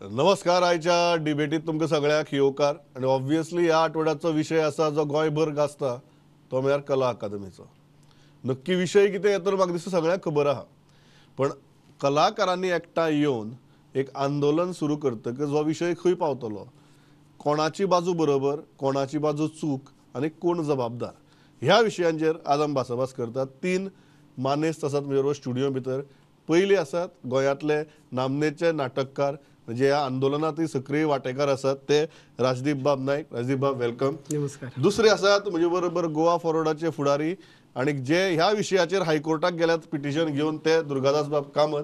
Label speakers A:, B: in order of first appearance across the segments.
A: नमस्कार. आयच्या डिबेटीत तुमकां सगळ्यांक येवकार. आनी ऑब्वियसली ह्या आठवड्याचो विशय आसा जो गोंयभर गाजता तो म्हळ्यार कला अकादमीचो. नक्की विशय कितें हें तर म्हाका दिसता सगळ्यांक खबर आहा, पण कलाकारांनी एकठांय येवन एक आंदोलन सुरू करतकच जो विशय खंय पावतलो, कोणाची बाजू बरोबर, कोणाची बाजू चूक आनी कोण जबाबदार, ह्या विशयांचेर आज आमी भासाभास करतात. 3 मानेस्त आसात म्हजे बरोबर स्टुडियो भितर. पयली आसात गोंयांतले नामनेचे नाटककार म्हणजे ह्या आंदोलनांतय सक्रीय वांटेकार आसात ते राजदीप बाब नायक. राजदीप बाब वेलकम.
B: नमस्कार.
A: दुसरे आसात म्हजे बरोबर गोवा फॉरवर्डाचे फुडारी आनी जे ह्या विशयाचेर हायकोर्टाक गेल्यात पिटिशन घेवन ते दुर्गादास बाब कामत.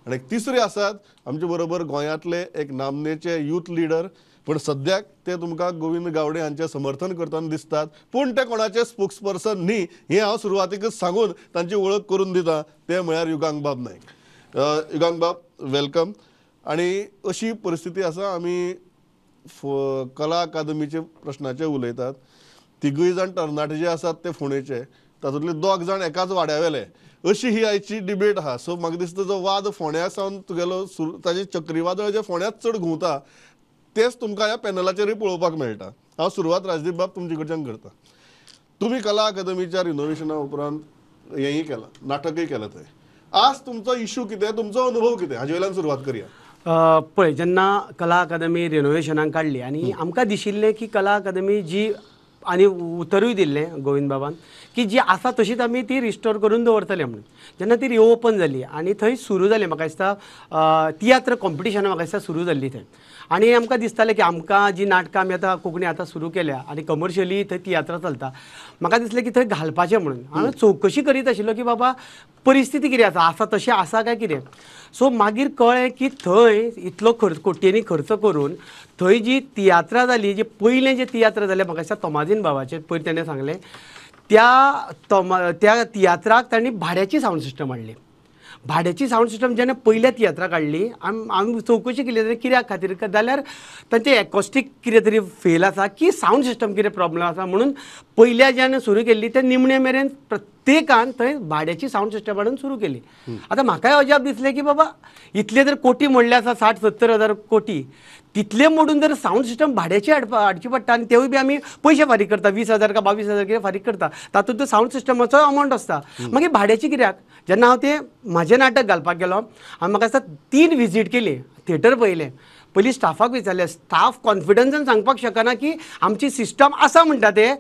A: आनी तिसरे आसात आमचे बरोबर गोंयांतले एक नामनेचे यूथ लिडर, पण सद्याक ते तुमकां गोविंद गावडे हांचें समर्थन करतना दिसतात, पूण ते कोणाचे स्पोक्सपर्सन न्ही हें हांव सुरवातीकच सांगून तांची वळख करून दिता. ते म्हळ्यार युगांक बाब नायक. युगांक बाब वेलकम. आनी अशी परिस्थिती आसा, आमी कला अकादमीचे प्रश्नाचेर उलयतात. तिगूय जाण तरणाटे जे आसात ते फोंडेचे, तातूंतले 2 जाण एकाच वाड्यावेले, अशी ही आयची डिबेट आहा. सो म्हाका दिसता जो वाद फोंड्या सावन तुगेलो ताजें चक्रीवादळ जे फोंड्याच चड घुंवता तेच तुमकां ह्या पॅनलाचेरय पळोवपाक मेळटा. हांव सुरवात राजदीप बाब तुमचे कडच्यान करता. तुमी कला अकादमीच्या रिनोव्हेशना उपरांत हेंय केलां, नाटकय केलां थंय. आज तुमचो इशू कितें, तुमचो अनुभव कितें, हाजे वयल्यान सुरवात करया.
B: पळय, जेन्ना कला अकादमी रिनोव्हेशनाक काडली आनी आमकां दिशिल्लें की कला अकादमी जी आनी उतरूय दिल्लें गोविंद बाबान की जी आसा तशीच आमी ती रिस्टोर करून दवरतले म्हणून. जेन्ना ती रिओपन जाली आनी थंय सुरू जालें, म्हाका दिसता तियात्र कॉम्पिटिशनां म्हाका दिसता सुरू जाल्ली थंय. आनी आमकां दिसतालें की आमकां जी नाटकां आमी आतां कोंकणी आतां सुरू केल्या आनी कमर्शियली थंय तियात्र चलता, म्हाका दिसलें की थंय घालपाचें म्हणून. हांवें चवकशी करीत आशिल्लो की बाबा परिस्थिती कितें आसा तशें आसा काय कितें. सो मागीर कळ्ळें की थंय इतलो कोट्यांनी खर्च करून थंय जी तियात्रां जाली, जी पयलें जे तियात्र जालें म्हाका दिसता तोमाजीन बाबाचें, पयर तेणें सांगलें, त्या तियात्राक तांणी भाड्याची सावंड सिस्टम हाडली. भाड्याची सावंड सिस्टम जेन्ना पयल्या तियात्राक हाडली, आमी चवकशी केली जाल्यार कित्याक खातीर जाल्यार तांचें एकॉस्टीक कितें तरी फेल आसा की सावंड सिस्टम कितें प्रॉब्लम आसा म्हणून पयल्या जेन्ना सुरू केल्ली ते निमणे मेरेन प्रत्येकान थंय भाड्याची सावंड सिस्टम हाडून सुरू केली. आतां म्हाकाय अजाप दिसलें की बाबा इतले जर कोटी मोडले आसा, 60-70 हजार कोटी, तितले मोडून जर सावंड सिस्टम भाड्याची हाडची पडटा आनी तेवूय बी आमी पयशे फारीक करता, 20,000 का 22,000 कितें फारीक करता, तातूंत सावंड सिस्टमाचो अमावंट आसता. मागीर भाड्याची कित्याक? जेन्ना हांव तें म्हाजें नाटक घालपाक गेलो आनी म्हाका दिसता 3 विजीट केली, थिएटर पळयलें. पयलीं स्टाफाक विचारलें, स्टाफ कॉन्फिडन्सान सांगपाक शकना की आमची सिस्टम आसा म्हणटा ते,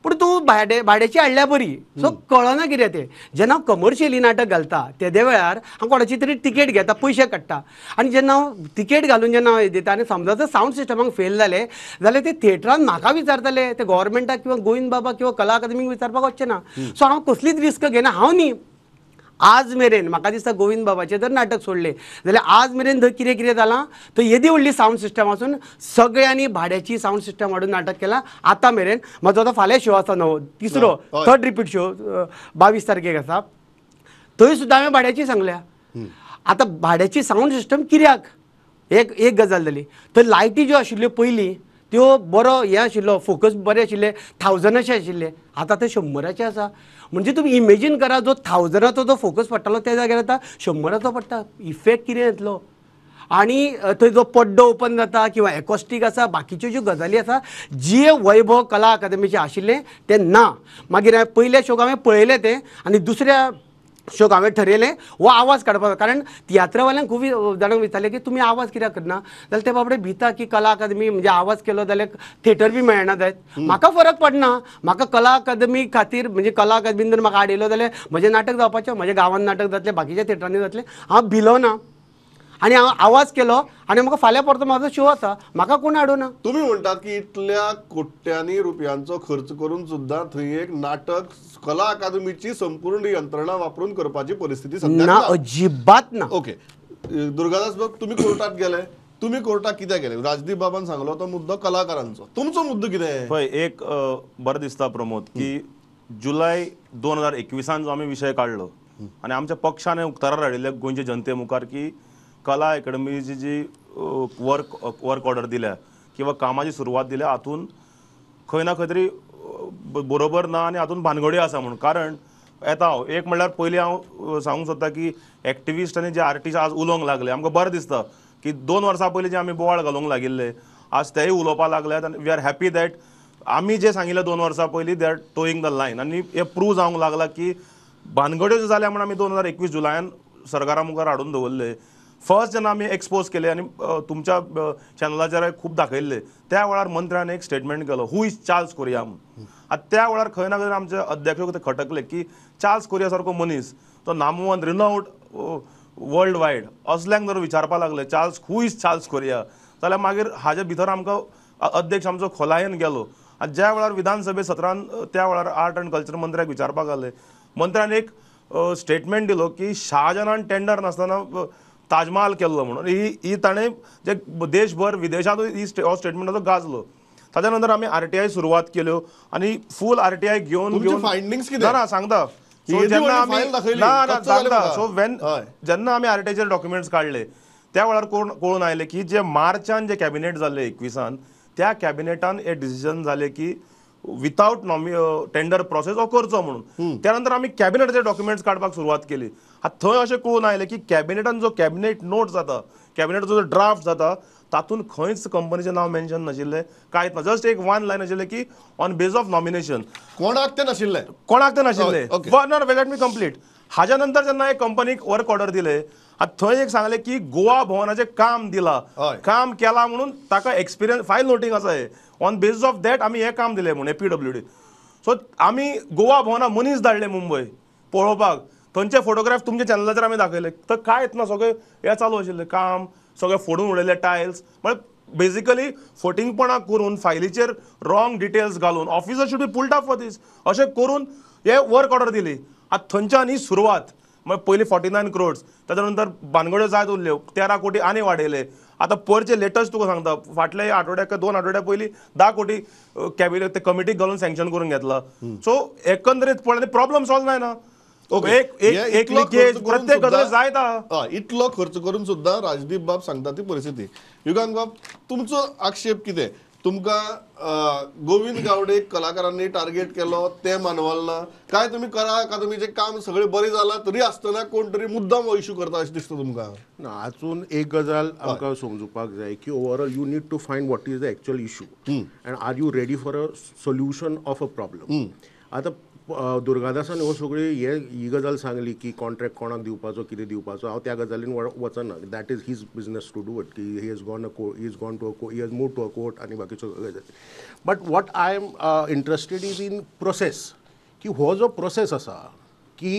B: पूण तूं भाड्याची हाडल्या बरी. सो कळना कितें तें. जेन्ना हांव कमर्शियली नाटक घालता तेदे वेळार हांव कोणाची तरी तिकेट घेता, पयशे काडटा, आनी जेन्ना हांव तिकेट घालून जेन्ना हांव दिता आनी समजा जर सावंड सिस्टमाक फेल जालें जाल्यार ते थिएटरान म्हाका विचारतले, ते गव्हर्मेंटाक किंवा गोविंद बाबा किंवा कला अकादमीक विचारपाक वचचें ना. सो हांव कसलीच रिस्क घेना. हांव न्ही आज मेरेन म्हाका दिसता गोविंद बाबाचें जर नाटक सोडलें जाल्यार आज मेरेन थंय कितें कितें जालां, थंय येदी व्हडली सावंड सिस्टम आसून सगळ्यांनी भाड्याची सावंड सिस्टम हाडून नाटक केलां. आतां मेरेन म्हजो तो फाल्यां शो आसा नवो, तिसरो 3rd रिपीट शो 22 तारखेक आसा, थंय सुद्दां हांवें भाड्याची सांगल्या. आतां भाड्याची सावंड सिस्टम कित्याक? एक गजाल जाली. थंय लायटी ज्यो आशिल्ल्यो पयलीं त्यो बरो हें आशिल्लो, फोकस बरें आशिल्ले, 1000चे आशिल्ले, आतां ते 100चे आसा. म्हणजे तुमी इमेजीन करा, जो 1000चो जो फोकस पडटालो त्या जाग्यार आतां 100चो पडटा. इफेक्ट कितें येतलो? आनी थंय जो पड्डो ओपन जाता किंवा एकॉस्टीक आसा, बाकीच्यो ज्यो गजाली आसा, जे वैभव कला अकादमीचें आशिल्लें तें ना. मागीर हांवें पयल्या शोक हांवें पळयलें तें आनी दुसऱ्या शोक हांवें ठरयलें हो आवाज काडपाचो. कारण तियात्रवाल्यांक खूब जाणांक विचारलें की तुमी आवाज कित्याक करना, जाल्यार ते बाबडे भिता की कला अकादमी म्हणजे आवाज केलो जाल्यार थिएटर बी मेळना जायत. म्हाका फरक पडना, म्हाका कला अकादमी खातीर म्हणजे कला अकादमीन जर म्हाका हाडयलो जाल्यार म्हजें नाटक जावपाचें, म्हज्या गांवांत नाटक जातलें, बाकीच्या थिएटरांनी जातलें. हांव भिलो ना आनी हांव आवाज केलो आनी म्हाका फाल्यां परतो म्हाजो शो आसा, म्हाका कोण हाडूना.
A: तुम्ही म्हणटात की इतल्या कोट्यांनी रुपयांचो खर्च करून सुद्दां थंय एक नाटक कला अकादमीची संपूर्ण यंत्रणा वापरून करपाची परिस्थिती सध्या
B: ना, अजिबात ना.
A: ओके. दुर्गादास बाब, तुम्ही कोर्टात गेले, तुम्ही कोर्टात कित्याक गेले? राजदीप बाबान सांगलो तो मुद्दो कलाकारांचो, तुमचो मुद्दो कितें?
C: पळय, एक बरें दिसता प्रमोद की जुलय 2021 जो आमी विशय काडलो आनी आमच्या पक्षान उक्ताडार हाडिल्ले गोंयचे जनते मुखार की कला अकादमीची जी वर्क ऑर्डर दिल्या किंवा कामाची सुरवात दिल्या हातून खंय ना खंय तरी बरोबर ना आनी हातून भानगडी आसा म्हणून. कारण येता हांव एक म्हणल्यार पयलीं हांव सांगूंक सोदता की एक्टिविस्ट आनी जे आर्टिस्ट आज उलोवंक लागले, आमकां बरें दिसता की 2 वर्सां पयलीं जे आमी बोवाळ घालूंक लागिल्ले आज तेय उलोवपाक लागल्यात आनी वी आर हॅपी दॅट आमी जे सांगिल्लें 2 वर्सां पयलीं they are toeing the line आनी हे प्रूव जावंक लागला की भानगड्यो ज्यो जाल्या म्हणून आमी 2021 जुलयान सरकारा मुखार हाडून दवरले. फर्स्ट जेन्ना आमी एक्सपोज केले आनी तुमच्या चॅनलाचेर खूब दाखयल्ले त्या वेळार मंत्र्यान एक स्टेटमेंट केलो हू इज चार्ल्स कोरिया म्हणून. आतां त्या वेळार खंय ना खंय आमचे अध्यक्ष ते खटकले की चार्ल्स कोरिया सारको मनीस तो नामवंत रिनाउड वर्ल्ड वायड असल्यांक जर विचारपाक लागले Charles who is Charles Korea जाल्यार मागीर हाजे भितर आमकां अध्यक्ष आमचो खोलायेन गेलो. आनी ज्या वेळार विधानसभे सत्रान त्या वेळार आर्ट आनी कल्चर मंत्र्याक विचारपाक लागले मंत्र्यान एक स्टेटमेंट दिलो की शाहजहानान टेंडर नासतना ताजमहाल केल्लो म्हणून ही ताणें जे देशभर विदेशांतूय हो स्टेटमेंटाचो गाजलो. ताच्या नंतर आमी RTI सुरवात केल्यो आनी फूल RTI घेवन
A: फायंडिंग्स कितें
C: ना सांगता सो जेन्ना आमी सांगता सो वेन जेन्ना आमी RTIचेर डॉक्युमेंट्स काडले त्या वेळार कळून आयले की जे मार्चान जे कॅबिनेट जाल्ले 21 त्या कॅबिनेटान हे डिसिजन जाले की विथआउट टेंडर प्रोसेस हो करचो म्हणून. त्यानंतर आमी कॅबिनेटाचे डॉक्युमेंट्स काडपाक सुरवात केली. थंय अशें कळून आयलें की कॅबिनेटान जो कॅबिनेट नोट जाता कॅबिनेटाचो जो ड्राफ्ट जाता तातूंत खंयच कंपनीचें नांव मेन्शन नाशिल्लें कांयच ना. जस्ट एक वन लायन आशिल्लें की ऑन बेज ऑफ नॉमिनेशन
A: कोणाक ते नाशिल्ले
C: लेट मी कंप्लीट. हाज्या नंतर जेन्ना एक कंपनीक वर्क ऑर्डर दिले थंय एक सांगलें की गोवा भवनाचें काम दिलां काम केलां म्हणून ताका एक्सपिरियन्स फायल नोटींग आसा हे ऑन बेसिस ऑफ दॅट आमी हें काम दिलें म्हणून PWD. सो आमी गोवा भवना मनीस धाडले मुंबय पळोवपाक थंयचे फोटोग्राफ तुमच्या चॅनलाचेर आमी दाखयले तर कांयच ना सगळें हें चालू आशिल्लें काम सगळें फोडून उडयले टायल्स म्हळ्यार बेजिकली फटिंगपणां करून फायलीचेर रॉंग डिटेल्स घालून officer should be pulled up for this अशें करून हे वर्क ऑर्डर दिली. आतां थंयच्यान ही सुरवात म्हळ्यार पयलीं 49 crores ताच्या नंतर भानगड्यो जायत उरल्यो 13 कोटी आनी वाडयले. आतां परचे लेटस्ट तुका सांगता फाटल्या आठवड्याक 2 आठवड्या पयलीं 10 कोटी कॅबिनेट ते कमिटीक घालून सँक्शन करून घेतला. सो एकंदरीत पळय प्रॉब्लम सॉल्व जायना. प्रत्येक गजाल जायता
A: इतलो खर्च करून सुद्दां राजदीप बाब सांगता ती परिस्थिती. युगांत बाब तुमचो आक्षेप कितें तुमकां गोविंद गावडे कलाकारांनी टार्गेट केलो ते मानवल ना काय तुम्ही करा का तुमी जें काम सगळें बरें जालां तरी आसतना कोण तरी मुद्दाम हो इश्यू करता अशें दिसता तुमकां?
D: ना हातून एक गजाल आमकां समजुपाक जाय की overall you need to find what is the actual issue and are you ready for a solution of a problem. आतां दुर्गादासान ह्यो सगळी ही गजाल सांगली की कॉन्ट्रॅक्ट कोणाक दिवपाचो कितें दिवपाचो हांव त्या गजालीन वचना. That is his business to do it की he has gone to he has move to a court आनी बाकीच्यो गजाली. But what I am interested is in process की हो जो प्रोसेस आसा की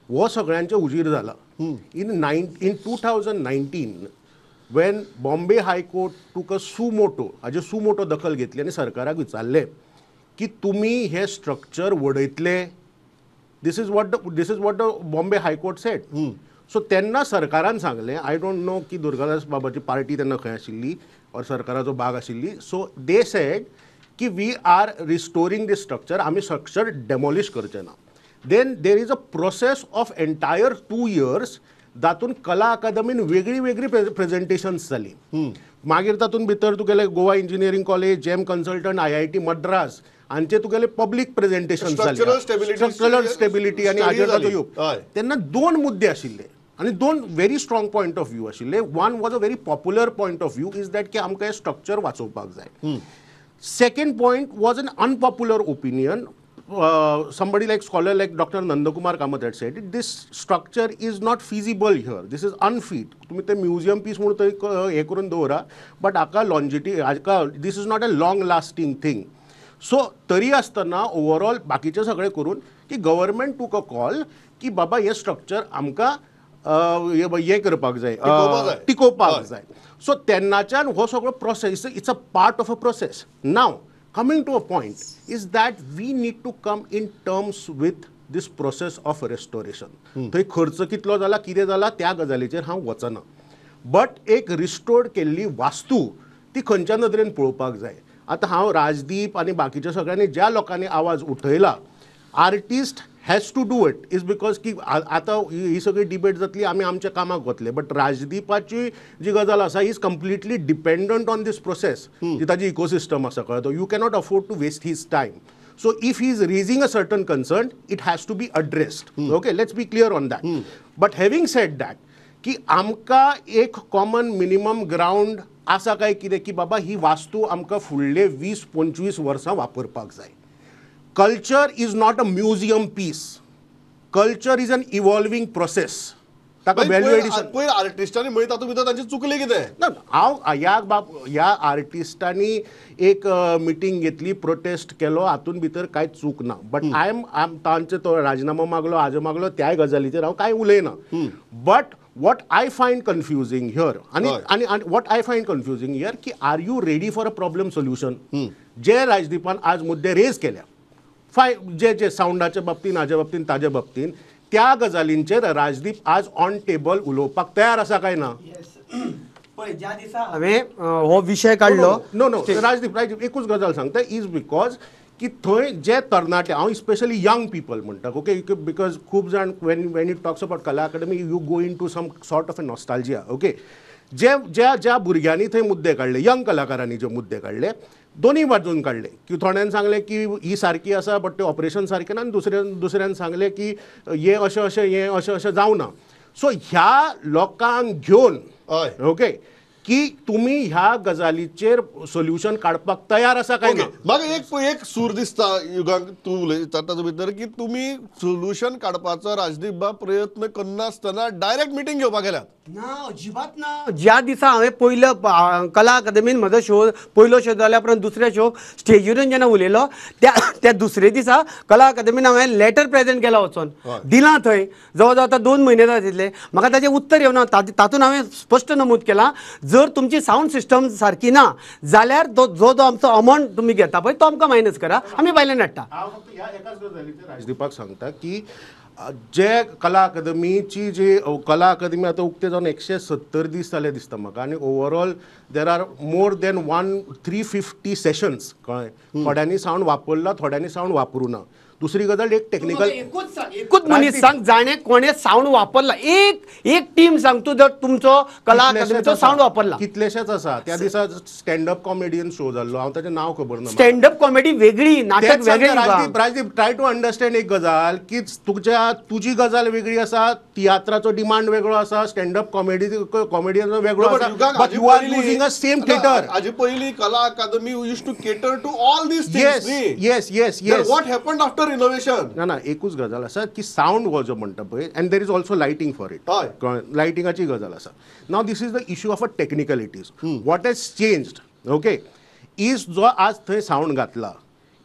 D: हो सगळ्यांचे उजीर जाला. इन 2019 वेन बॉम्बे हायकोर्ट टूक अ सुमोटो हाजे सुमोटो दखल घेतली आनी सरकाराक विचारले की तुमी हे स्ट्रक्चर वडयतले. This is what the Bombay High Court set. So तेन्ना सरकारान सांगलें आय डोंट नो की दुर्गादास बाबाची पार्टी तेन्ना खंय आशिल्ली और सरकाराचो भाग आशिल्ली. सो दे सेड की we are restoring this structure आमी स्ट्रक्चर डेमॉलिश करचे ना. Then there is a process of entire 2 years दातून कला अकादमीन वेगळी वेगळी प्रेझेंटेशन्स जाली. मागीर तातूंत भितर तुगेले गोवा इंजिनियरींग कॉलेज जेम कन्सल्टंट IIT मद्रास हांचे तुगेले पब्लीक प्रेझेंटेशन जाले स्ट्रक्चरल स्टेबिलिटी आनी हाजेर ताचो यूग. तेन्ना 2 मुद्दे आशिल्ले आनी 2 very strong point of view आशिल्ले. One was a very popular point of view is that की आमकां हे स्ट्रक्चर वाचोवपाक जाय. Second point was an unpopular opinion. Somebody like scholar like Dr. Nandakumar Kamath had said it, this structure is not feasible here. This is unfit. तुम्ही ते museum piece म्हणून थंय हे करून दवरा बट हाका हाका this is not a long lasting thing. So तरी आसतना ओवरऑल बाकीचे सगळें करून की गव्हर्मेंट टूक अ कॉल की बाबा हे स्ट्रक्चर आमकां हे करपाक जाय टिकोवपाक जाय. सो तेन्नाच्यान हो सगळो process it's a part of a process. Now coming to a point is that we need to come in terms with this process of restoration. थंय खर्च कितलो जाला कितें जाला त्या गजालीचेर हांव वचना. बट एक रिस्टोर्ड केल्ली वास्तू ती खंयच्या नदरेन पळोवपाक जाय. आतां हांव राजदीप आनी बाकीच्या सगळ्यांनी ज्या लोकांनी आवाज उठयला artist has to do it is because की आतां ही सगळी डिबेट जातली आमी आमच्या कामाक वतले. बट राजदीपाची जी गजाल आसा is completely dependent on this process जी ताजी इकोसिस्टम आसा कळ्ळो. You cannot afford to waste his time. So if he is raising a certain concern, it has to be addressed. Okay, let's be clear on that. But having said that, की आमकां एक common minimum ground आसा काय कितें की बाबा ही वास्तू आमकां फुडले 20-25 वर्सां वापरपाक जाय. Culture is not a museum piece. Culture is an evolving process. ताका व्हॅल्यू एडिशन
A: पयर आर्टिस्टांनी म्हणटा तातूंत भितर तांचें चुकलें कितें?
D: ना हांव ह्या आर्टिस्टांनी एक मिटींग घेतली, प्रोटेस्ट केलो, हातून भितर कांयच चूक ना. बट आय एम तांचे तो राजिनामो मागलो, हाजो मागलो, त्याय गजालीचेर हांव कांय उलयना. But what I find confusing here, and what I find confusing here, की are you ready for a problem solution? जे राजदीपान आज मुद्दे रेज केल्या, जे साऊंडाच्या बाबतीन, हाज्या बाबतीन, ताज्या बाबतीन, त्या गजालींचेर राजदीप आज ऑन टेबल उलोवपाक तयार आसा काय ना?
B: पळय, ज्या दिसा हांवें हो विशय काडलो,
D: नो राजदीप एकूच गजाल सांगता, इज बिकॉज की थंय जे तरणाटे, हांव स्पेशली यंग पीपल म्हणटा, ओके, बिकॉज खूब जाण when it talks about Kala Akademi you go into some sort of a nostalgia. Okay, ज्या भुरग्यांनी थंय मुद्दे काडले, यंग कलाकारांनी जे मुद्दे काडले, दोन्ही बाजून काडले. की थोड्यान सांगले की ही सारकी आसा बट ते ऑपरेशन सारकें ना, आनी दुसऱ्यान सांगले की हे अशें जावना. सो ह्या लोकांक घेवन, ओके, की तुम्ही ह्या गजालीचेर सोल्युशन काडपाक तयार आसा काय ना?
A: म्हाका एक सूर दिसता युगांक तूं उलयता तातूंत भितर की तुमी सोल्युशन काडपाचो राजदीप बाब प्रयत्न करनासतना डायरेक्ट मिटींग घेवपाक गेल्यात.
B: ना, अजिबात ना. ज्या दिसा हांवें पयलो कला अकादमीन म्हजो शो, पयलो शो जाल्या उपरांत दुसऱ्या शो स्टेजीरून जेन्ना उलयलो, त्या दुसरे दिसा कला अकादमीन हांवें लेटर प्रेजेंट केला वचोन, दिलां थंय. जवळ जवळ आतां 2 म्हयने जातले. म्हाका ताचें उत्तर येवना. तातूंत हांवें स्पश्ट नमूद केलां, जर तुमची साऊंड सिस्टम सारकी ना जाल्यार जो आमचो अमावंट तुमी घेता पळय तो आमकां मायनस करा, आमी भायल्यान हाडटा.
D: हांव फक्त ह्या एकाच गजालीचेर राजदीपाक सांगता की जे कला अकादमीची जी कला अकादमी आता उक्ते जावन 170 दीस जाले दिसता म्हाका, आनी overall there are more than 350 sessions. कळ्ळें? थोड्यांनी साऊंड वापरला, थोड्यांनी साऊंड वापरूं ना. दुसरी गजाल एक टेक्निकल,
B: एकूच मनीस सांग जाणे कोणे साऊंड वापरला. एक टीम सांग तूं जर तुमचो कला अकादमीचो साऊंड वापरला.
D: कितलेशेच आसा. त्या दिसा स्टँडअप कॉमेडियन शो जाल्लो, हांव ताचें नांव खबर ना.
B: स्टँडअप कॉमेडी वेगळी, नाटक वेगळी.
D: राजदीप ट्राय टू अंडरस्टँड एक गजाल की तुजी गजाल वेगळी आसा, तियात्राचो डिमांड वेगळो आसा, स्टँडअप कॉमेडियन वेगळो आसा, but you are using a same theatre.
A: हाजे पयलीं Kala Akademi used to cater to all this
D: yes yes
A: what happened after renovation?
D: ना एकूच गजाल आसा की साऊंड हो जो म्हणटा पळय, and there is also lighting for it. लायटिंगाची गजाल आसा. Now this is the issue of a technicalities. What has changed, okay, is जो आज थंय साऊंड घातला,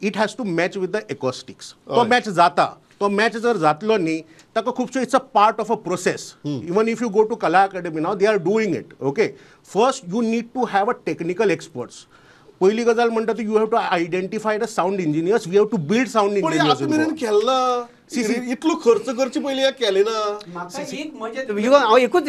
D: it has to match with the acoustics. तो मॅच जाता. तो मॅच जर जातलो न्ही, ताका खुबशो it's a part of a process. Even if you go to Kala Akademi now, they are doing it. Okay, first you need to have a technical experts. पहिली गजाल म्हणटा ती you have to identify the sound engineers. We have to build sound engineers.
A: केला इतलो खर्च करचे पयलीं केले ना.
B: हांव एकूच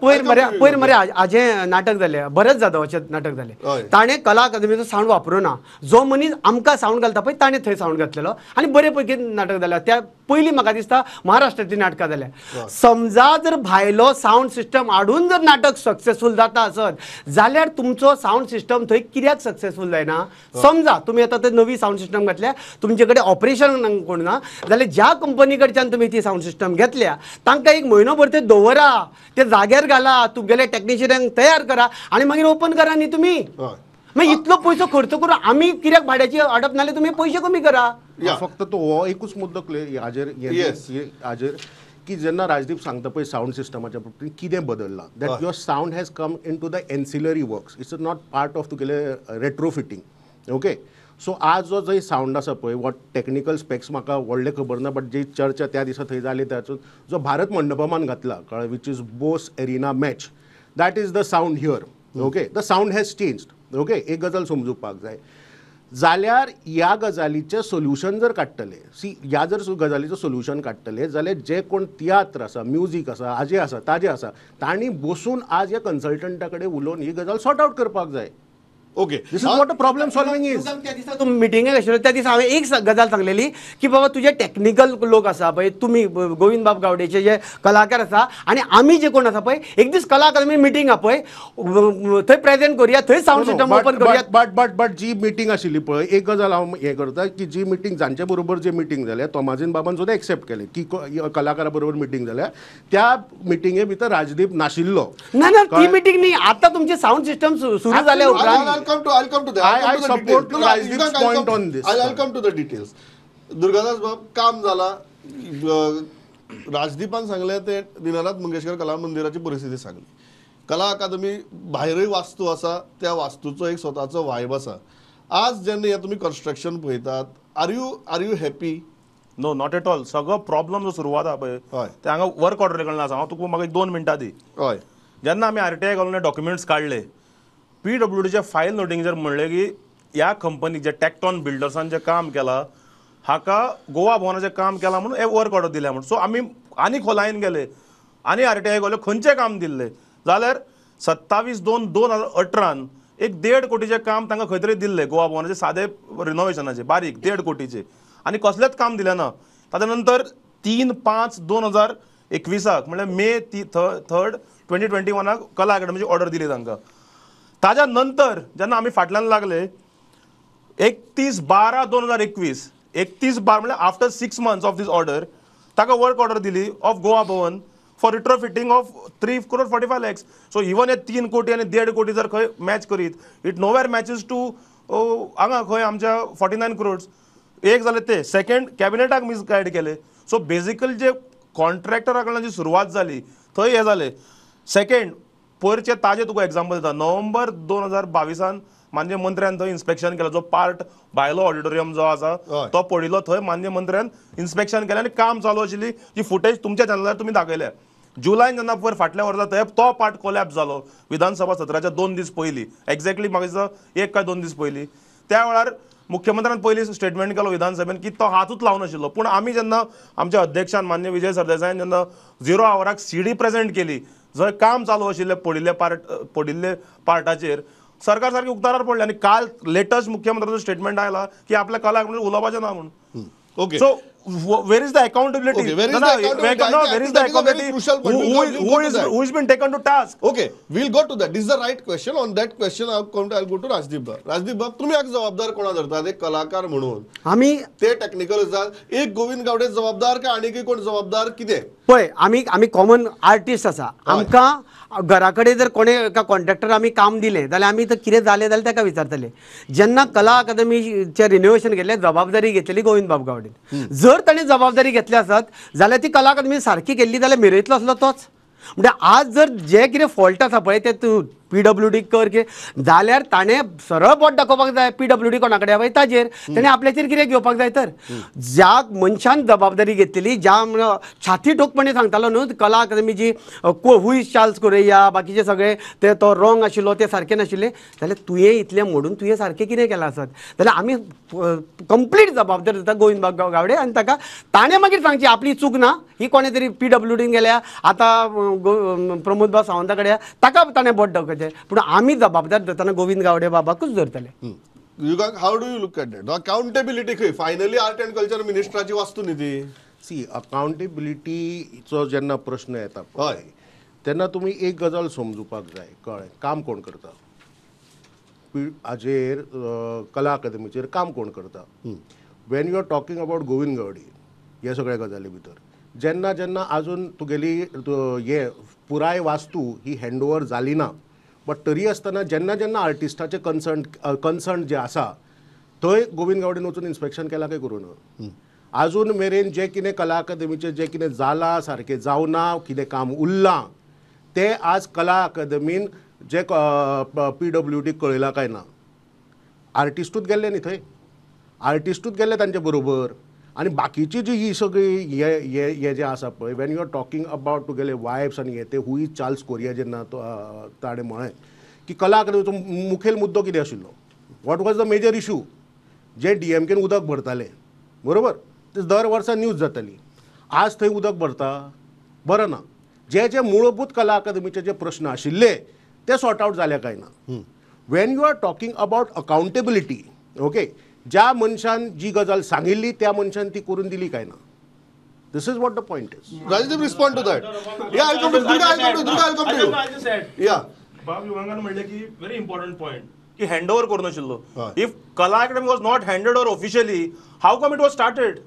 B: पयर मरे हाजें नाटक जालें, भरत जाधवाचें नाटक जालें. ताणें कला अकादमीचो साऊंड वापरूना. जो मनीस आमकां साऊंड घालता पळय ताणें थंय साऊंड घातलेलो आनी बरे पैकी नाटक जालें. त्या पयलीं म्हाका दिसता महाराष्ट्राची नाटकां जाल्या. समजा जर भायलो साऊंड सिस्टम हाडून जर नाटक सक्सेसफूल जाता आसत जाल्यार तुमचो साऊंड सिस्टम थंय कित्याक सक्सेसफूल जायना? समजा तुमी आतां ते नवी साऊंड सिस्टम घातल्या, तुमचे कडेन ऑपरेशन कोण ना जाल्यार ज्या कंपनी कडच्यान तुम्ही ती साऊंड सिस्टम घेतल्या तांकां एक म्हयनोभर ते दवरा, ते जाग्यार घाला, तुमगेले टेक्निशियनांक तयार करा आनी मागीर ओपन करा न्ही तुमी. मागीर इतलो पयसो खर्च करून आमी कित्याक भाड्याची हाडप नाल्यार तुमी पयशे कमी करा.
D: फक्त तो हो एकूच मुद्दो हाजेर की जेन्ना राजदीप सांगता पळय साऊंड सिस्टमाच्या बाबतींत कितें बदललां, that your sound has come into the ancillary works. It's not part of तुगेले रेट्रोफिटींग. ओके, सो आज जो जंय साऊंड आसा पळय, वॉट टेक्निकल स्पेक्स म्हाका व्हडले खबर ना, बट जी चर्चा त्या दिसा थंय जाली ताचो जो भारत मंडपमान घातला, कळ्ळें, which is Bose arena match, that is the sound here. Okay, the sound has changed. Okay, एक गजाल समजुपाक जाय जाल्यार ह्या गजालीचें सोल्युशन जर काडटले, ह्या जर गजालीचें सोल्युशन काडटले जाल्यार जे कोण तियात्र आसा, म्युजीक आसा, हाजे आसा, ताजे आसा, तांणी बसून आज ह्या कन्सल्टंटा कडेन उलोवन ही गजाल सॉर्ट आवट करपाक जाय.
A: Okay
D: this is what a problem solving is.
B: त्या दिसा तूं मिटिंगेक आशिल्लो त्या दिसा हांवें एक गजाल सांगलेली की बाबा तुजे टॅक्निकल लोक आसा पळय तुमी गोविंद बाब गावडेचे जे कलाकार आसा आनी आमी जे कोण आसा पळय एक दीस कला अकादमी मिटींग आहा पळय थंय प्रेझेंट करुया थंय साऊंड सिस्टम ओपन करुया.
D: बट जी मिटींग आशिल्ली पळय एक गजाल हांव हें करता की जी मिटींग जांचे बरोबर जे मिटींग जाल्या तोमाजीन बाबान सुद्दां एक्सेप्ट केलें की कलाकारा बरोबर मिटींग जाल्या त्या मिटींगे भितर राजदीप नाशिल्लो.
B: ना ना ती मिटींग न्ही आतां तुमचे साऊंड सिस्टम सुरू जाल्या उपरांत
A: I'll come to that.
D: I support Rajdeep's point on this.
A: I'll come to the details. Durgadas बाब काम झाला राजदीपान सांगले ते दिनानाथ मंगेशकर कला मंदिराची परिस्थिती सांगली. कला अकादमी भायरूय वास्तू आसा त्या वास्तूचो एक स्वताचो वायब आसा. आज जेन्ना हे तुम्ही कन्स्ट्रक्शन पळयतात are you happy?
C: No not at all. सगळो प्रॉब्लम जो सुरवात आहा पळय
A: हय
C: ते हांगा वर्क ऑर्डर कडल्यान आसा. हांव तुका म्हाका एक 2 मिनटां दी.
A: हय
C: जेन्ना आमी RTI घालून डॉक्युमेंट्स काडले PWDचे फायल नोटिंगेर म्हणलें की ह्या कंपनीक जे टॅक्टॉन बिल्डर्सान जे काम केलां हाका गोवा भवनाचें काम केलां म्हणून हे वर्क ऑर्डर दिल्या म्हणून. सो आमी आनी खोलायेन गेले आनी RTI गेले खंयचें काम दिल्लें जाल्यार 27/2/2018 एक 1.5 कोटीचें काम तांकां खंय तरी दिल्लें गोवा भवनाचें सादें रिनोवेशनाचें बारीक 1.5 कोटीचें आनी कसलेंच काम दिलें ना. ताच्या नंतर 3/5/2021 म्हणल्यार मे 3rd 2021 कला अकादमीची ऑर्डर दिली तांकां. ताज्या नंतर जेन्ना आमी फाटल्यान लागले 31/12/2021 31/12 म्हळ्यार after 6 months of this order ताका वर्क ऑर्डर दिली of Goa Bhavan for retrofitting of 3.45 crore. So even हे 3 कोटी आनी 1.5 कोटी जर खंय मॅच करीत इट नोवेर मॅचीस टू हांगा खंय आमच्या 49 crores. एक जालें ते. सेकंड कॅबिनेटाक मिसगायड केले. सो बेजिकली जे कॉन्ट्रॅक्टरा कडल्यान जी सुरवात जाली थंय हे जालें. सेकंड पयरचे ताजे तुका एग्जांपल दिता. नोव्हेंबर 2022 मान्य मंत्र्यान थंय इन्स्पेक्शन केलं जो पार्ट भायलो ऑडिटोरियम जो आसा तो पडिल्लो थंय मान्य मंत्र्यान इन्स्पेक्शन केलें आनी काम चालू आशिल्ली जी फुटेज तुमच्या चॅनलार तुमी दाखयल्या. जुलायन जेन्ना पयर फाटल्या वर्सा थंय तो पार्ट कोलॅप्स जालो विधानसभा सत्राच्या 2 दीस पयलीं एक्झॅक्टली म्हाका दिसता 1 काय 2 दीस पयलीं. त्या वेळार मुख्यमंत्र्यान पयलीं स्टेटमेंट केलो विधानसभेन की तो हातूच लावन आशिल्लो. पूण आमी जेन्ना आमच्या अध्यक्षान मान्य विजय सरदेसायान जेन्ना 0 hour CD प्रेझेंट केली जंय काम चालू आशिल्ले पडिल्ले पार्टाचेर सरकार सारकी उक्ताडार पडले आनी काल लेटस्ट मुख्यमंत्र्याचो स्टेटमेंट आयला की आपल्या कलाक उलोवपाचें ना म्हणून.
A: Okay
C: so where is the accountability?
A: Okay, where is the accountability?
C: Where is the
A: That is a very
C: accountability?
A: crucial point.
C: Who is been taken to task?
A: Okay, we'll go to that. This is the right question. On that question, I'll go to Rajdeep Bab. Rajdeep Bab, तुम्ही एक जबाबदार कोणा धरतात एक कलाकार म्हणून
B: आमी
A: ते टेक्निकल असतात. एक गोविंद गावडे जबाबदार का आणि कोण जबाबदार कितें?
B: पळय आमी कॉमन आर्टिस्ट आसा. आमकां घरा कडेन जर कोणे एका कॉन्ट्रॅक्टर आमी काम दिलें जाल्यार आमी तर कितें जालें जाल्यार ताका विचारतले. जेन्ना कला अकादमीचें रिनोवेशन केलें जबाबदारी घेतलेली गोविंद बाब गावडेन. जर ताणें जबाबदारी घेतली आसत जाल्यार ती कला अकादमी सारकी केल्ली जाल्यार मेरयतलो आसलो तोच. म्हणजे आज जर जे कितें फॉल्ट आसा पळय ते तूं PWD कर जाल्यार ताणें सरळ बोट दाखोवपाक जाय PWD कोणा कडेन पळय ताजेर ताणें आपल्याचेर कितें घेवपाक जाय. तर ज्या मनशान जबाबदारी घेतलेली ज्या छाती ठोकपणे सांगतालो न्हू कला अकादमीची हुई चार्ल्स कोरेया बाकीचे सगळे ते तो रॉंग आशिल्लो ते सारके नाशिल्ले जाल्यार तुवें इतलें मोडून तुवें सारकें कितें केलां आसत जाल्यार आमी कंप्लीट जबाबदारी दिता गोविंद बाब गावडे आनी ताका ताणें मागीर सांगची आपली चूक ना ही कोणे तरी PWDन गेल्या आतां प्रमोद बाब सावंता कडेन ताका ताणें बोट दाखोवचें. पूण आमी जबाबदार धरतना गोविंद गावडे बाबाकूच धरतले.
A: How do you look at that? Accountability खंय? फायनली आर्ट अँड कल्चर मिनिस्टराची वास्तू न्ही ती.
D: सी अकाउंटेबिलिटीचो जेन्ना प्रश्न येता
A: हय
D: तेन्ना तुमी एक गजाल समजुपाक जाय. कळ्ळें? काम कोण करता हाजेर कला अकादमीचेर काम कोण करता. When you are talking about Govind Gaude हे सगळ्या गजाली भितर जेन्ना जेन्ना आजून तुगेली हे पुराय वास्तू ही हँडओवर जाली ना बट तरी आसतना जेन्ना जेन्ना आर्टिस्टाचे कन्सर्न जे आसा थंय गोविंद गावडेन वचून इन्स्पेक्शन केलां काय करूं. आजून मेरेन जे कितें कला अकादमीचें जे कितें जालां सारकें जावना कितें काम उरलां तें आज कला अकादमीन जे PWD कळयलां काय ना. आर्टिस्टूच गेल्ले न्ही थंय आर्टिस्टूच गेल्ले तांचे बरोबर आनी बाकीची जी ही सगळी हे जे आसा पळय when you are talking about तुगेले वायब्स आनी हे ते हुई चार्ल्स कोरिया जेन्ना ताणें म्हळें की कला अकादमीचो मुखेल मुद्दो कितें आशिल्लो. What was the major issue? जे DMKन उदक भरताले बरोबर ते दर वर्सा न्यूज जाताली. आज थंय उदक भरता बरं ना. जे जे मूलभूत कला अकादमीचे जे प्रश्न आशिल्ले ते सॉर्ट आवट जाले काय ना. When you are talking about accountability, okay, ज्या मनशान जी गजाल सांगिल्ली त्या मनशान ती करून दिली काय ना. This is what the point is.
A: Rajdeep, respond to that. Yeah, I'll come to you. Yeah.
C: बाब युवांगान म्हणले की व्हेरी इम्पॉर्टंट पॉइंट की हँडओव्हर करू नाशिल्लो.
A: हय.
C: If Kala Akademi was not handed over officially, how come it was started?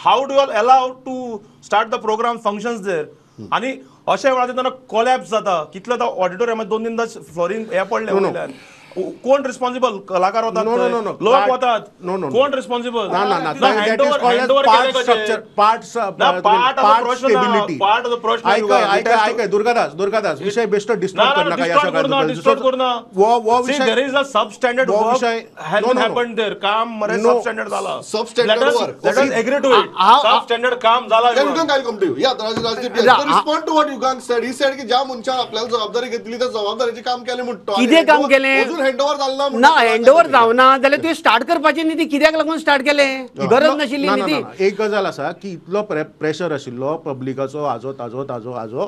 C: How do you allow to start the programme functions there? आणि अशा वेळार तेन्ना कोलॅप्स जाता. कितले आतां ऑडिटोरियमात 2-3दा फ्लोरींग हे पडले वयल्यान. कोण रिस्पॉन्सिबल? कलाकार वतात,
D: No.
C: लोक वतात.
D: No.
C: कोण responsible?
D: That is called as part structure, part stability.
C: Part of the प्रश्न.
D: ऐका दुर्गादास विषय बेस्ट डिस्टर्ब करनाका या सगळ्या. वो विषय
C: देयर इज अ सबस्टँडर्ड
D: वो
C: वर्क
D: विषय
C: has been
D: no.
C: Happened there. काम मरे
D: No.
C: सबस्टँडर्ड झाला.
A: Substandard work.
C: Let us agree to it. Substandard काम झाला.
A: Then Yugang, I'll come to you. Yeah, Rajdeep, yes. So respond to what Yugang said. He said की ज्या मनशान आपल्याला जबाबदारी घेतली त्या जबाबदारीचे काम केले म्हणतो.
B: कितें काम केलें?
A: अजून हँडओव्हर झाला
B: ना हँडओव्हर जावना जाल्यार तुवें स्टार्ट करपाचें न्ही. ती कित्याक लागून स्टार्ट केलें? गरज नाशिल्ली
D: ना,
B: न्ही
D: ना,
B: ती.
D: ना. एक गजाल आसा की इतलो प्रेशर आशिल्लो पब्लिकाचो आजो ताजो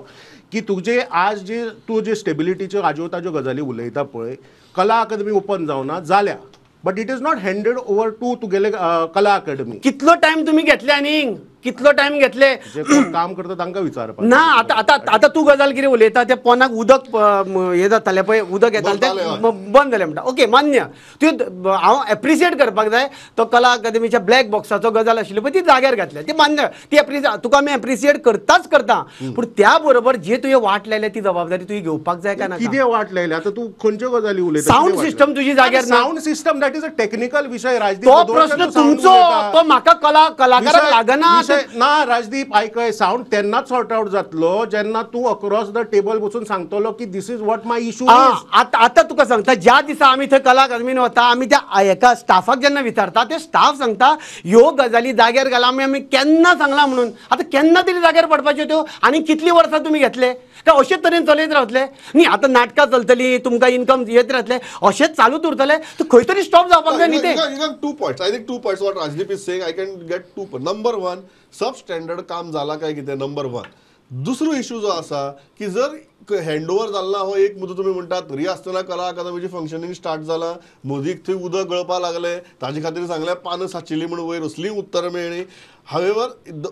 D: की तुजे आज जे तूं जे स्टेबिलिटीच्यो आजो ताज्यो गजाली उलयता पळय, कला अकादमी ओपन जावना जाल्या, but it is not handed over to तुगेले कला अकादमी.
B: कितलो टायम तुमी घेतले आनीक? कितलो टायम घेतले?
D: जे कोण काम करता तांकां विचारपाक.
B: ना आता तू गजाल कितें उलयता ते पोनाक उदक हे जातालें पळय, उदक येतालें तें बंद जालें म्हणटा. ओके, मान्य. तुवें हांव एप्रिशिएट करपाक जाय तो कला अकादमीच्या ब्लॅक बॉक्साचो गजाल आशिल्लो पळय ती जाग्यार घातल्या, ती मान्य. ती तुका आमी एप्रिशिएट करता. पूण त्या बरोबर जे तुवें वाट लायल्या ती जबाबदारी तुवें घेवपाक जाय काय ना?
D: कितें वाट लायल्या? आतां तूं खंयच्यो गजाली उलयता?
B: साऊंड सिस्टम तुजी जाग्यार ना.
D: Sound system that is a technical विषय. राजदीप,
B: तो प्रश्न तुमचो, तो म्हाका कलाकाराक लागना.
D: ना राजदीप, ऐकय, साऊंड तेन्नाच सॉर्ट आउट जातलो जेन्ना तूं अक्रॉस द टेबल बसून सांगतलो की this is what my issue is.
B: आता तुका सांगता, ज्या दिसा आमी थंय कला अकादमीन वता, आमी त्या एका स्टाफाक जेन्ना विचारता, ते स्टाफ सांगता ह्यो गजाली जाग्यार घाला. आमी केन्ना सांगला म्हणून. आतां केन्ना तरी जाग्यार पडपाच्यो त्यो. आनी कितलीं वर्सां तुमी घेतले काय अशेच तरेन चलयत रावतले न्ही? आतां नाटकां चलतलीं, तुमकां इन्कम येत रावतले, अशेंच चालूच उरतले. तर खंय तरी स्टॉप जावपाक जाय न्ही ते.
A: Yugang, 2 points. I think 2 points what Rajdeep is saying. I can get 2 points. Number 1, substandard काम झाला काय कितें? नंबर 1. दुसरो इश्यू जो आसा की जर हँडओव्हर जाल्ला हो एक मुद्दो तुमी म्हणटात, तरी आसतना कला अकादमीची फंक्शनिंग स्टार्ट जाला, मोदीक थंय उदक गळपा लागले, ताजे खातीर सांगलें पानां साचिल्लीं म्हणून वयर असलीं उत्तरां मेळ्ळीं. However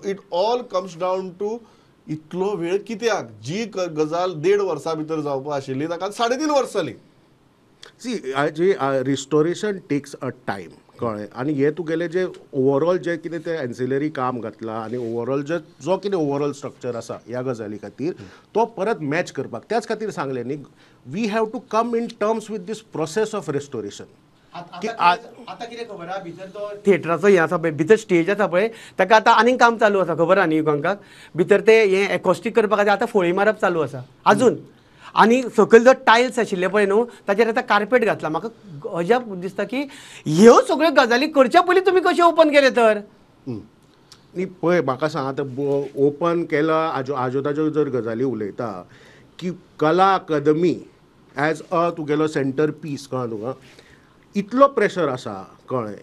A: it all comes down to इतलो वेळ कित्याक? जी गजाल 1.5 वर्सां भितर जावपा आशिल्ली ताका 3.5 वर्स जालीं.
D: सी जे रिस्टोरेशन टेक्स अ टायम, कळ्ळें. आनी हे तुगेले जे ओवरऑल जे कितें ते एन्सिलरी काम घातला आनी ओवरऑल जो कितें ओवरऑल स्ट्रक्चर आसा ह्या गजाली खातीर तो परत मॅच करपाक, त्याच खातीर सांगलें न्ही, we have to come in terms with this process of restoration.
B: आता कितें खबर आहा, भितर तो थिएटराचो हें आसा पळय, भितर स्टेज आसा पळय, ताका आतां आनीक काम चालू आसा. खबर आहा न्ही युगांकाक? भितर ते हें एकॉस्टीक करपा खातीर आतां फोळी मारप चालू आसा अजून. आनी सकयल जो टायल्स आशिल्ले पळय न्हू, ताचेर आतां कार्पेट घातला. म्हाका अजाप दिसता की ह्यो सगळ्यो गजाली करच्या पयलीं तुमी कशें ओपन केले तर?
D: न्ही पळय, म्हाका सांग, आतां ओपन केला आजो ताज्यो जर गजाली उलयता की कला अकादमी एज अ तुगेलो सेंटर पीस, कळ्ळें तुका, इतलो प्रेशर आसा, कळ्ळें,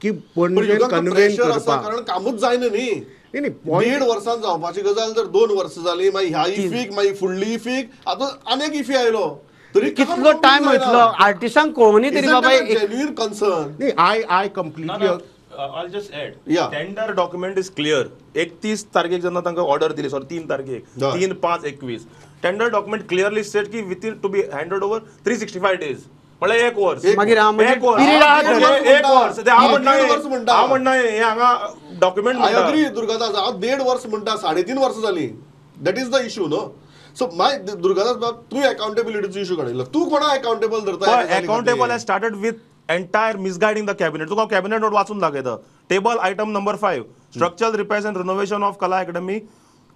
D: की पणजेन कन्वेन करपाक
A: कारण कामूच जायना न्ही.
D: न्ही
A: 1.5 वर्सां जावपाची गजाल जर 2 वर्सां जाली, मागीर ह्या इफीक, मागीर फुडली इफीक, आतां आनीक इफी आयलो, तरी
B: कितलो टायम वयतलो? आर्टिस्टांक कळोनी तरी बाबा.
A: Genuine concern.
D: न्ही I completely.
C: I'll just add.
A: Yeah.
C: Tender document is clear. 31 तारखेक जेन्ना तांकां ऑर्डर दिली, सॉरी 3 तारखेक, 3/5/21, टेंडर डॉक्युमेंट क्लियरली स्टेट की within to be handed over 365 days. म्हणजे 1 वर्स.
B: मागीर हांव म्हणजे
C: एक वर्स.
B: पिरियड आहा तर.
C: 1 वर्स. ते हांव म्हणटा
A: हांव
C: म्हणना हे हांगा डॉक्युमेंट
A: आय अग्री दुर्गादास, हांव 1.5 वर्स म्हणटा, 3.5 वर्सां जालीं. दॅट इज द इशू न्हू. सो माय दुर्गादास बाब, तूं अकाउंटेबिलिटीचो इशू काडिल्लो. तूं कोणा अकाउंटेबल धरता?
C: Accountable has started with entire misguiding the cabinet. Tuka cabinet note वाचून दाखयता. Table item number 5, structural repairs and renovation of Kala Academy,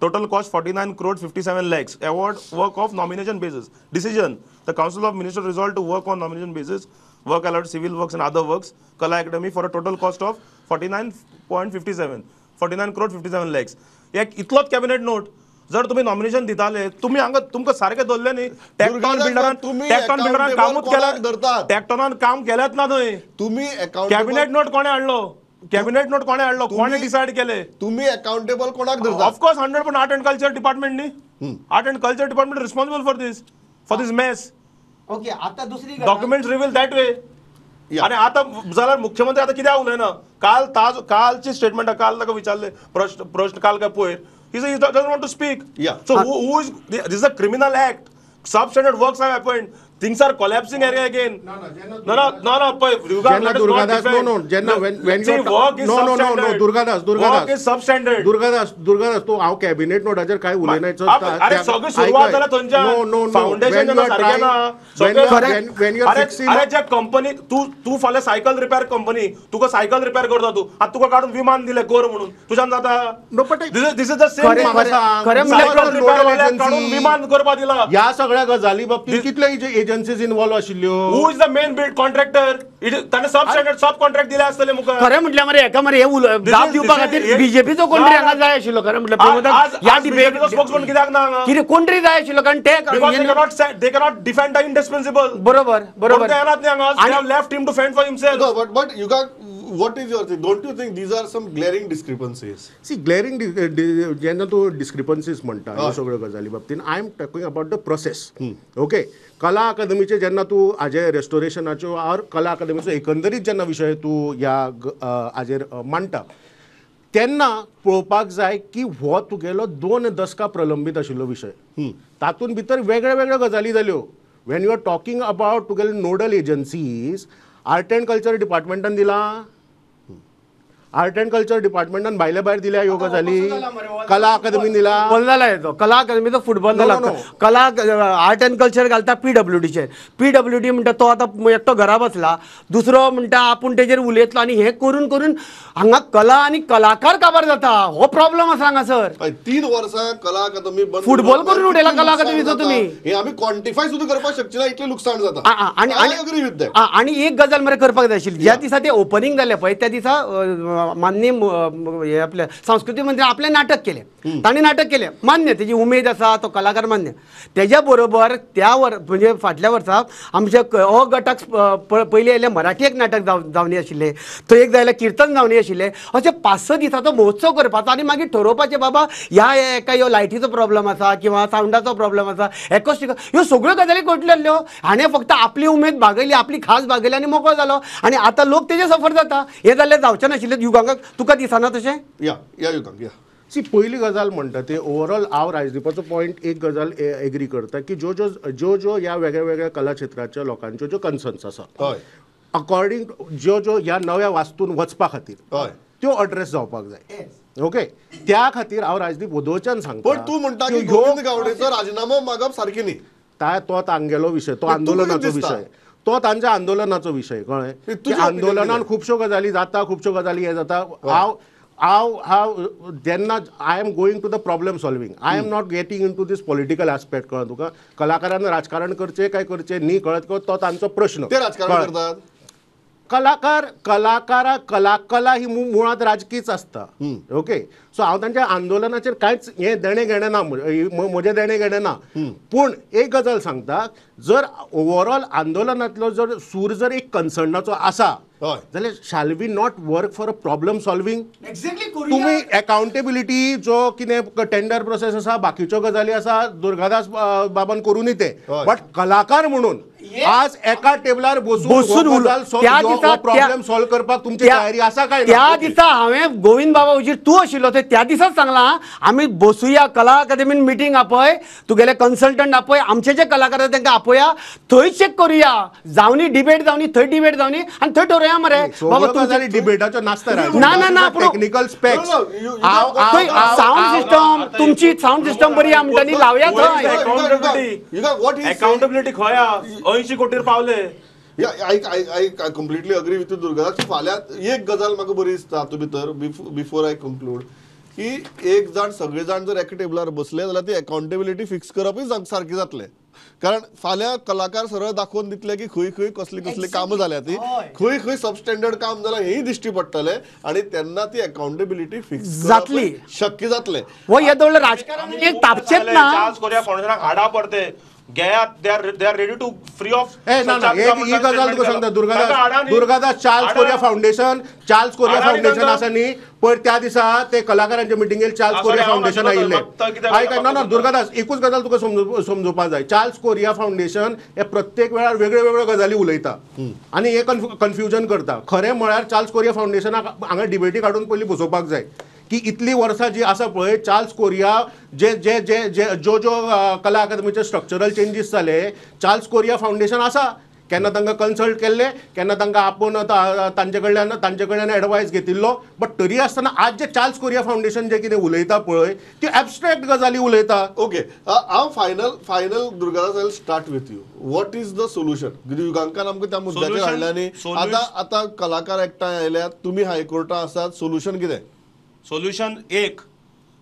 C: total cost 49 crores 57 lakhs, award work of nomination basis. Decision, the council of ministers resolved to work on nomination basis, work allowed civil works and other works, Kala Academy, for a total cost of 49 crores 57 lakhs. एक इतलोच cabinet note. जर तुम्ही nomination दिताले, तुम्ही हांगा तुमकां सारखे दवरले न्ही. टॅक्टॉन बिल्डरान कामूच केल्यात, टॅक्टॉनान काम केलेत ना थंय.
A: तुम्ही
C: कॅबिनेट नोट कोणे हाडलो? कॅबिनेट नोट कोणे हाडलो? कोणे डिसायड केले?
A: तुम्ही अकाउंटेबल कोणाक धरता?
C: Of course 100% art and culture department न्ही. Art and culture department responsible for this mess.
B: Okay आता दुसरी
C: डॉक्युमेंट रिव्हील दॅट वे.
A: या.
C: आणि आता जाल्यार मुख्यमंत्री आता कित्याक उलयना. कालची स्टेटमेंट काल ताका विचारले प्रश्न काल काय पयर he doesn't want to speak.
A: Yeah.
C: So who is this is a criminal act. Substandard works have happened. Things are collapsing area again. No.
D: Durgadas, when you
C: work is substandard.
D: Durgadas.
C: Work is substandard.
D: Durgadas, तो हांव cabinet नोटाचेर काय उलयनाचो
C: अरे सगळी सुरुवात जाला थंयच्या foundation सारकें ना. अरे जे कंपनी तू फाल्यां सायकल रिपेअर कंपनी तुका सायकल रिपेअर करता तू आता तुका काढून विमान दिले कर म्हणून तुझ्यान जाता. This is the same. Cycle repair वाल्याक काढून विमान करपा दिला.
D: ह्या सगळ्या गजाली बाबतीत कितले एजन्सीज इन्वॉल्व आशिल्ल्यो.
C: Who is the main build contractor. ताणे सब कॉन्ट्रॅक्ट दिले आसतले मुखार.
B: खरें म्हटल्यार मरे एका मरे दाब दिवपा खातीर बीजेपीचो कोण तरी हांगा जाय आशिल्लो. खरें म्हटल्यार ह्या डिबेटीचो
C: स्पोक्समन कित्याक ना हांगा.
B: कितें कोण तरी जाय आशिल्लो कारण
C: they cannot defend the indispensable.
B: बरोबर
C: They are not young. They have left him to fend for himself.
A: No, but you got, what is your thing? Don't you think these are some glaring discrepancies?
D: See glaring जेन्ना तूं discrepancies म्हणटा ह्यो सगळ्यो गजाली बाबतींत I am talking about the process. Okay, कला अकादमीचे जेन्ना तूं हाजे रेस्टोरेशनाच्यो ऑर कला अकादमीचो एकंदरीत जेन्ना विशय तूं ह्या हाजेर मांडटा तेन्ना पळोवपाक जाय की हो तुगेलो 2 दशकां प्रलंबीत आशिल्लो विशय. तातूंत भितर वेगळ्यो वेगळ्यो गजाली जाल्यो. When you are talking about तुगेले nodal agencies art and culture डिपार्टमेंटान दिला. आर्ट एंड कल्चर डिपार्टमेंटान भायल्या भायर दिल्या ह्यो गजाली. कला अकादमीन दिला.
B: फुटबॉल जाला येतो कला अकादमीचो फुटबॉल जाला. कला आर्ट एंड कल्चर घालता PWDचेर. PWD म्हणटा तो आतां एकटो घरा बसला. दुसरो म्हणटा आपूण तेजेर उलयतलो आनी हें करून करून हांगा कला आनी कलाकार काबार जाता. हो प्रॉब्लेम आसा हांगासर.
A: 3 वर्सां कला अकादमी बंद
B: फुटबॉल करून उडयला कला अकादमीचो तुमी.
A: हे आमी क्वांटिफाय सुद्दां करपाक शकचे ना इतलें लुकसाण जाता.
B: आणि एक गजाल मरे करपाक जाय आशिल्ली. ज्या दिसा ते ओपनिंग जालें पळय त्या दिसा माननीय हे आपले संस्कृती मंत्री आपले नाटक केले. तांणी नाटक केलें मान्य तेजी उमेद आसा तो कलाकार मान्य. तेज्या बरोबर त्या म्हणजे फाटल्या वर्सा आमच्या अ गटाक पयलीं आयिल्लें मराठी एक नाटक जावनी आशिल्लें. थंय एक जाल्यार कीर्तन जावनी आशिल्लें. अशें 5-6 दिसाचो महोत्सव करपाचो आनी मागीर ठरोवपाचें बाबा ह्या एका ह्यो लायटीचो प्रॉब्लेम आसा किंवा सावंडाचो प्रॉब्लेम आसा एकॉस्टिक ह्यो सगळ्यो गजाली कटलेल्यो. हाणें फक्त आपली उमेद भागयली आपली खास भागयली आनी मोकळो जालो. आनी आतां लोक तेजे सफर जाता. हे जाल्यार जावचें नाशिल्लें युगांक तुका दिसना तशें.
A: या युगांक या
D: सी पहिली गजाल म्हणटा ते ओवरऑल हांव राजदीपाचो पॉयंट एक गजाल एग्री करता की ज्यो ह्या वेगळ्या वेगळ्या कला क्षेत्राच्या लोकांच्यो ज्यो कन्सर्न्स आसा
A: हय
D: अकॉर्डिंग ज्यो ह्या नव्या वास्तून वचपा खातीर
A: हय
D: त्यो अड्रेस जावपाक जाय. ओके, त्या खातीर हांव राजदीप वदोळच्यान सांगता.
A: पण तूं म्हणटा की गोविंद गावडेचो राजिनामो मागप सारकें न्ही.
D: तो तांगेलो विशय, तो आंदोलनाचो विशय, तो तांच्या आंदोलनाचो विशय. कळ्ळें, आंदोलनान खुबश्यो गजाली जाता, खुबश्यो गजाली हे जाता. हांव जेन्ना I am going to the problem solving, I am not getting into this political aspect. कळ्ळें तुका, कलाकारान राजकारण करचें काय करचें न्ही कळत तो तांचो प्रश्न.
A: ते राजकारण करतात.
D: कला ही मुळात राजकीयच आसता. ओके, सो हांव तांच्या आंदोलनाचेर कांयच हे देणे घेणे ना, म्हजे देणे घेणे ना. पूण एक गजाल सांगता, जर ओवरऑल आंदोलनांतलो जर सूर जर एक कन्सर्नाचो आसा जाल्यार shall we not work for a problem solving. तुम्ही अकाउंटेबिलिटी जो कितें टेंडर प्रोसेस आसा बाकीच्यो गजाली आसा दुर्गादास बाबान करूनय ते, बट कलाकार म्हणून आज एका टेबलार बसून प्रॉब्लेम सॉल्व करपाक तुमची तयारी आसा काय.
B: त्या दिसा हांवें गोविंद बाबा उजीर तूं आशिल्लो थंय त्या दिसाच सांगला आमी बसुया कला अकादमीन मिटींग आपय, तुगेले कन्सल्टंट आपय, आमचे जे कलाकार तांकां आपया, थंय चेक करूया. जावनी डिबेट जावनी थंय डिबेट जावनी आनी थंय ठरवया मरे बाबा. तुमच्या
D: डिबेटाचो नासता
B: ना
D: टेक्निकल स्पेक्स
B: साऊंड सिस्टम तुमची साऊंड सिस्टम बरी आमच्यानी लावया थंय.
C: अकाउंटेबिलिटी खंय 80 कोटीर पावले.
A: I completely agree with Durgadas. फाल्यां एक गजाल म्हाका बरी दिसता हातूंत भितर बिफोर आय कंक्लूड की एक जाण सगळे जाण जर एका टेबलार बसले जाल्यार ती अकाउंटेबिलिटी फिक्स करपूय सारकें जातलें. कारण फाल्यां कलाकार सरळ दाखोवन दितले की खंय खंय कसली कामां जाल्या ती, खंय खंय सबस्टँडर्ड काम जालां हेंय दिश्टी पडटलें आनी तेन्ना ती अकाउंटेबिलिटी फिक्स
B: जातली,
A: शक्य जातलें.
B: हो येदोळे राजकारण तापचेत ना.
C: हाडा पडते घेयात they are ready to free of
D: a ना ना ही गजाल तुका सांगता दुर्गादास चार्ल्स कोरिया फाउंडेशन आसा न्ही पण त्या दिसा ते कलाकारांच्या मिटिंगेर चार्ल्स कोरिया फाउंडेशन आयिल्ले आयक ना दुर्गादास एकूच गजाल तुका समजोवपाक जाय चार्ल्स कोरिया फाउंडेशन हे प्रत्येक वेळार वेगळ्यो वेगळ्यो गजाली उलयता आनी हे कन्फ्युजन करता खरें म्हळ्यार चार्ल्स कोरिया फाउंडेशनाक हांगा डिबेटी काडून पयलीं बसोवपाक जाय की इतली वर्सां जी आसा पळय चार्ल्स कोरिया जे जे जे जे ज्यो ज्यो कला अकादमीचे स्ट्रक्चरल चेंजीस जाले चार्ल्स कोरिया फाउंडेशन आसा केन्ना तांकां कन्सल्ट केल्ले केन्ना तांकां आपूण तांचे कडल्यान एडवायस घेतिल्लो बट तरी आसतना आज जे चार्ल्स कोरिया फाउंडेशन जे कितें उलयता पळय ती एब्स्ट्रॅक्ट गजाली उलयता.
A: ओके हांव final Durgadas I will start with you what is the solution युगांकान आमकां त्या मुद्द्याचेर हाडल्या न्ही आतां कलाकार एकठांय आयल्यात तुमी हायकोर्टां आसात सोल्युशन कितें
C: सोल्युशन एक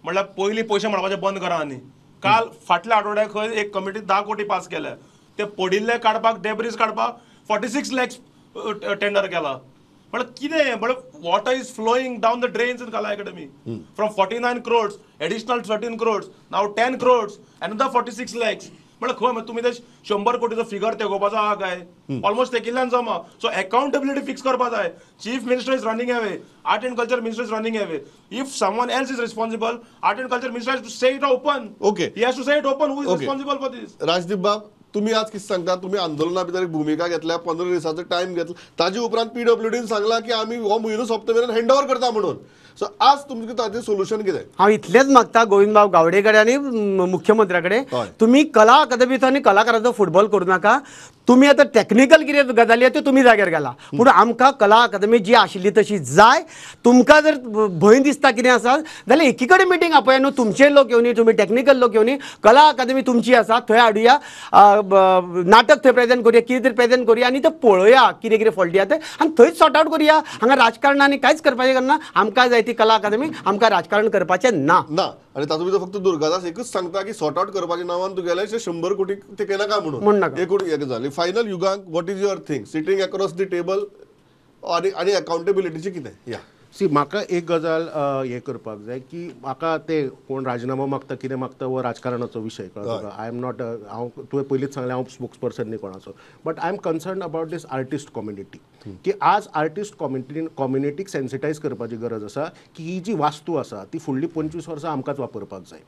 C: म्हणल्यार पयलीं पयशे म्हणपाचे बंद करा आनी काल फाटल्या आठवड्याक खंय एक कमिटी 10 कोटी पास केल्या ते पडिल्ले काडपाक डेब्रीज काडपाक 46 लॅक्स टेंडर केला म्हळ्यार कितें म्हळ्यार water is flowing down the drains in Kala Akademi from 49 crores additional 13 crores now 10 crores another 46 lakhs म्हळ्यार खंय तुमी ते 100 कोटीचो फिगर तेगोवपाचो आहा काय ऑलमोस्ट तेकिल्ल्यान जमा सो अकाउंटेबिलिटी फिक्स करपा जाय chief minister is running away art and culture minister is running away if someone else is responsible art and culture minister has to say it open
A: Okay.
C: He has to say it open who is responsible for this.
A: Rajdeep बाब तुम्ही आज कितें सांगता तुम्ही आंदोलना भितर एक भूमिका घेतल्या 15 दिसाचो टायम घेतला ताजे उपरांत PWDन सांगला की आमी हो म्हयनो सोंपता मेरेन हँडओव्हर करता म्हणून सो आज तुमचे ताजें सोल्युशन कितें
B: हांव इतलेंच मागता गोविंदभाव गावडे कडेन आनी मुख्यमंत्र्या कडेन
A: हय.
B: तुम्ही कला अकादमीचो आनी कलाकाराचो फुटबॉल करूं नाका तुम्ही आता टॅक्निकल कितें गजाली आसा त्यो तुमी जाग्यार घाला पूण आमकां कला अकादमी जी आशिल्ली तशी जाय तुमकां जर भंय दिसता कितें आसा जाल्यार एकी कडेन मिटींग आपया न्हू तुमचे लोक येवनी तुमी टॅक्निकल लोक येवनी कला अकादमी तुमची आसा थंय हाडुया नाटक थंय प्रेजेंट करुया कितें तरी प्रेजेंट करुया आनी तें पळोवया कितें कितें फॉल्टी आसा तें आनी थंयच सॉर्ट आउट करुया हांगा राजकारणांनी कांयच करपाचें करना आमकां जाय ती कला अकादमी आमकां राजकारण करपाचें ना
A: आणि तातूंत भितर फक्त दुर्गादास एकच सांगता की सॉर्ट आउट करपाच्या नांवान तुगेले 100 कोटी ते केनाका
B: म्हण
A: म्हणून
B: नाका.
A: एक जाली final Yugank what is your thing sitting across the table आणि अकाउंटेबिलिटीची कितें या
D: सी म्हाका एक गजाल हें करपाक जाय की म्हाका ते कोण राजिनामो मागता कितें मागता हो राजकारणाचो विशय कळ्ळो आय एम नॉट हांव तुवें पयलींच सांगलें हांव स्पोक्स पर्सन न्ही कोणाचो but I am concern about this artist community की आज आर्टिस्ट कम्युनिटीक सेन्सिटायज करपाची गरज आसा की ही जी वास्तू आसा ती फुडलीं 25 वर्सां आमकांच वापरपाक जाय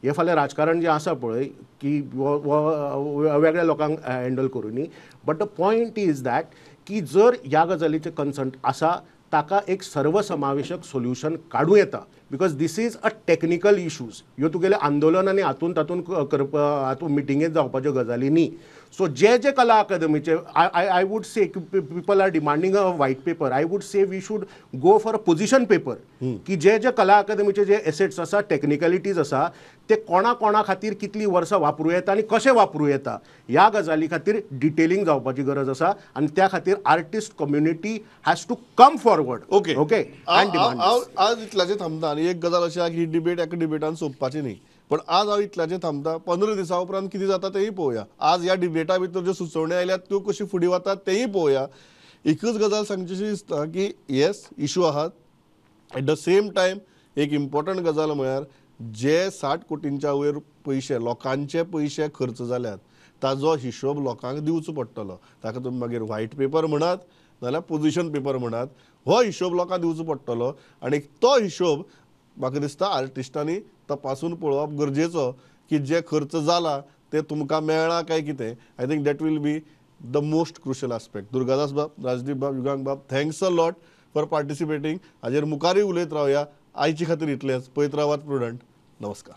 D: हे फाल्यां राजकारण जें आसा पळय की वेगळ्या लोकांक हँडल करूं न्ही but the point is that की जर ह्या गजालीचें कन्सर्न आसा ताका एक सर्वसमावेशक सोल्युशन काडूं येता because this is a technical issues ह्यो तुगेले आंदोलन आनी तातूंत हातूंत मिटिंगेत जावपाच्यो गजाली न्ही सो जे कला अकादमीचे I would say people are demanding a white paper I would say we should go for a position paper की जे कला अकादमीचे जे एसेट्स आसा टॅक्निकलिटीज आसा ते कोणा खातीर कितलीं वर्सां वापरूं येता आनी कशें वापरूं येता ह्या गजाली खातीर डिटेलिंग जावपाची गरज आसा आनी त्या खातीर artist community has to come forward
A: okay
D: okay
A: आज इतल्याचें थांबता आनी एक गजाल अशी आहा की ही डिबेट एका डिबेटान सोंपपाची न्ही पण आज हांव इतल्याचें थांबता 15 दिसां उपरांत कितें जाता तेंय पळोवया आज ह्या डिबेटा भितर ज्यो सुचोवण्यो आयल्यात त्यो कशी फुडें वतात तेंय पळोवया एकच गजाल सांगचीशी दिसता की येस इशू आहात एट द सेम टायम एक इम्पॉर्टंट गजाल म्हळ्यार जे 60 कोटींच्या वयर पयशे लोकांचे पयशे खर्च जाल्यात ताजो हिशोब लोकांक दिवचो पडटलो ताका तुमी मागीर व्हाईट पेपर म्हणात नाल्यार पोजिशन पेपर म्हणात हो हिशोब लोकांक दिवचो पडटलो आनी तो हिशोब म्हाका दिसता आर्टिस्टांनी तपासून पळोवप गरजेचो की जे खर्च जाला ते तुमकां मेळ्ळा काय कितें I think that will be the most crucial aspect Durgadas बाब राजदीप बाब युगांक बाब thanks a lot for participating हाजेर मुखारय उलयत रावया आयचे खातीर इतलेंच पळयत रावात प्रुडंट नमस्कार.